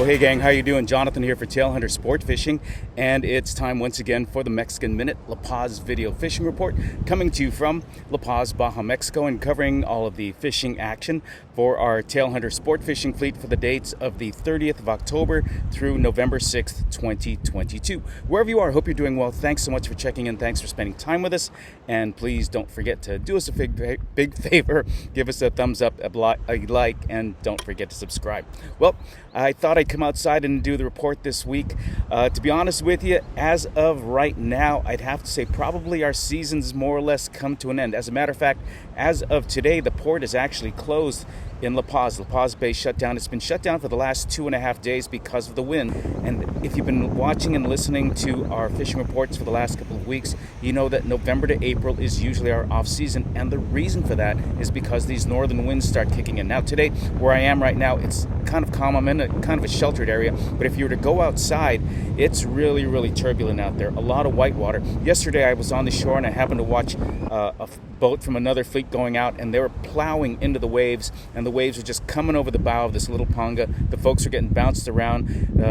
Well, hey gang, how you doing? Jonathan here for Tailhunter Sportfishing, and it's time once again for the Mexican Minute La Paz video fishing report, coming to you from La Paz, Baja, Mexico, and covering all of the fishing action for our Tailhunter Sportfishing fleet for the dates of the 30th of October through November 6th, 2022. Wherever you are, I hope you're doing well. Thanks so much for checking in. Thanks for spending time with us, and please don't forget to do us a big favor. Give us a thumbs up, a like, and don't forget to subscribe. Well, I thought I'd come outside and do the report this week. To be honest with you, as of right now, I'd have to say probably our season's more or less come to an end. As a matter of fact, as of today, the port is actually closed in La Paz. La Paz Bay shut down. It's been shut down for the last 2.5 days because of the wind. And if you've been watching and listening to our fishing reports for the last couple of weeks, you know that November to April is usually our off season. And the reason for that is because these northern winds start kicking in. Now today, where I am right now, it's kind of calm. I'm in a kind of a sheltered area. But if you were to go outside, it's really, really turbulent out there. A lot of white water. Yesterday I was on the shore and I happened to watch a boat from another fleet going out, and they were plowing into the waves, and the waves were just coming over the bow of this little panga. The folks were getting bounced around.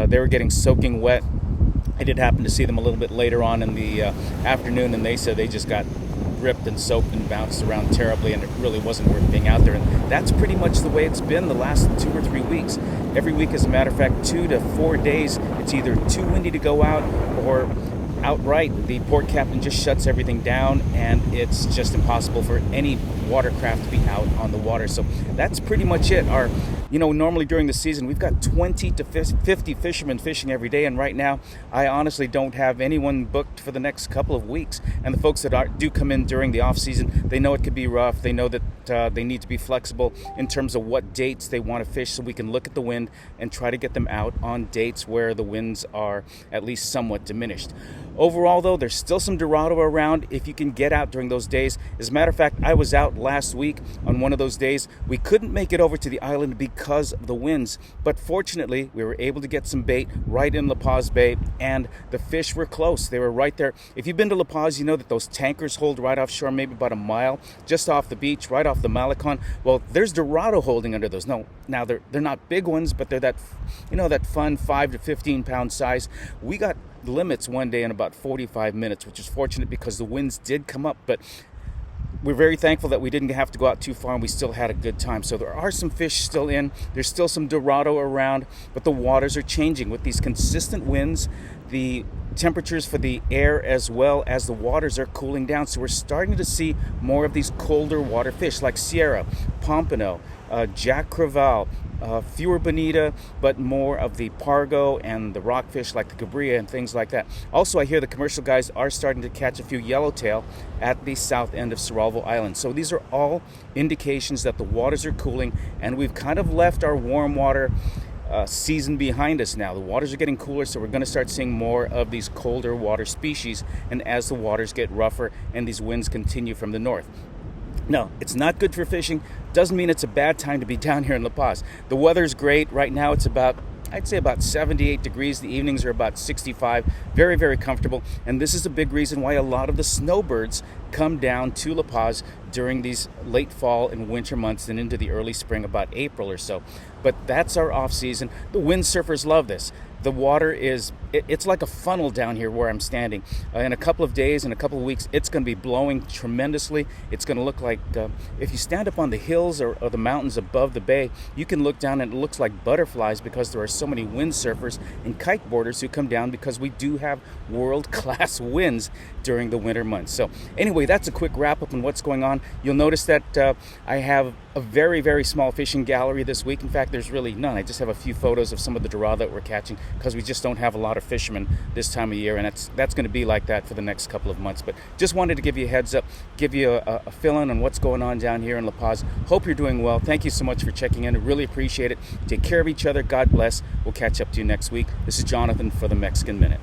They were getting soaking wet. I did happen to see them a little bit later on in the afternoon, and they said they just got ripped and soaked and bounced around terribly, and it really wasn't worth being out there. And that's pretty much the way it's been the last 2 or 3 weeks. Every week, as a matter of fact, 2 to 4 days, it's either too windy to go out, or outright the port captain just shuts everything down, and it's just impossible for any watercraft to be out on the water. So that's pretty much it. Normally during the season we've got 20 to 50 fishermen fishing every day, and right now I honestly don't have anyone booked for the next couple of weeks. And the folks that do come in during the off season, they know it could be rough. They know that they need to be flexible in terms of what dates they want to fish, so we can look at the wind and try to get them out on dates where the winds are at least somewhat diminished. Overall, though, there's still some Dorado around if you can get out during those days. As a matter of fact, I was out last week on one of those days. We couldn't make it over to the island because of the winds, but fortunately, we were able to get some bait right in La Paz Bay, and the fish were close. They were right there. If you've been to La Paz, you know that those tankers hold right offshore, maybe about a mile, just off the beach, right off the Malecon. Well, there's Dorado holding under those. No, now they're not big ones, but they're that fun 5 to 15 pound size. We got limits one day in about 45 minutes, which is fortunate because the winds did come up, but we're very thankful that we didn't have to go out too far, and we still had a good time. So there are some fish still in. There's still some Dorado around, but the waters are changing with these consistent winds. The temperatures for the air as well as the waters are cooling down. So we're starting to see more of these colder water fish like Sierra, Pompano, Jack Crevalle, fewer bonita, but more of the pargo and the rockfish like the cabria and things like that. Also, I hear the commercial guys are starting to catch a few yellowtail at the south end of Cerralvo Island. So these are all indications that the waters are cooling, and we've kind of left our warm water season behind us now. The waters are getting cooler, so we're going to start seeing more of these colder water species, and as the waters get rougher and these winds continue from the north. No, it's not good for fishing. Doesn't mean it's a bad time to be down here in La Paz. The weather's great. Right now it's I'd say about 78 degrees. The evenings are about 65. Very, very comfortable. And this is a big reason why a lot of the snowbirds come down to La Paz during these late fall and winter months and into the early spring, about April or so. But that's our off season. The windsurfers love this. The water it's like a funnel down here where I'm standing. In a couple of days, in a couple of weeks, it's going to be blowing tremendously. It's going to look like, if you stand up on the hills or the mountains above the bay, you can look down and it looks like butterflies because there are so many windsurfers and kiteboarders who come down because we do have world-class winds during the winter months. So anyway, that's a quick wrap-up on what's going on. You'll notice that I have a very, very small fishing gallery this week. In fact, there's really none. I just have a few photos of some of the Dorado that we're catching because we just don't have a lot of fishermen this time of year, and that's going to be like that for the next couple of months. But just wanted to give you a heads up, give you a fill-in on what's going on down here in La Paz. Hope you're doing well. Thank you so much for checking in. I really appreciate it. Take care of each other. God bless. We'll catch up to you next week. This is Jonathan for the Mexican Minute.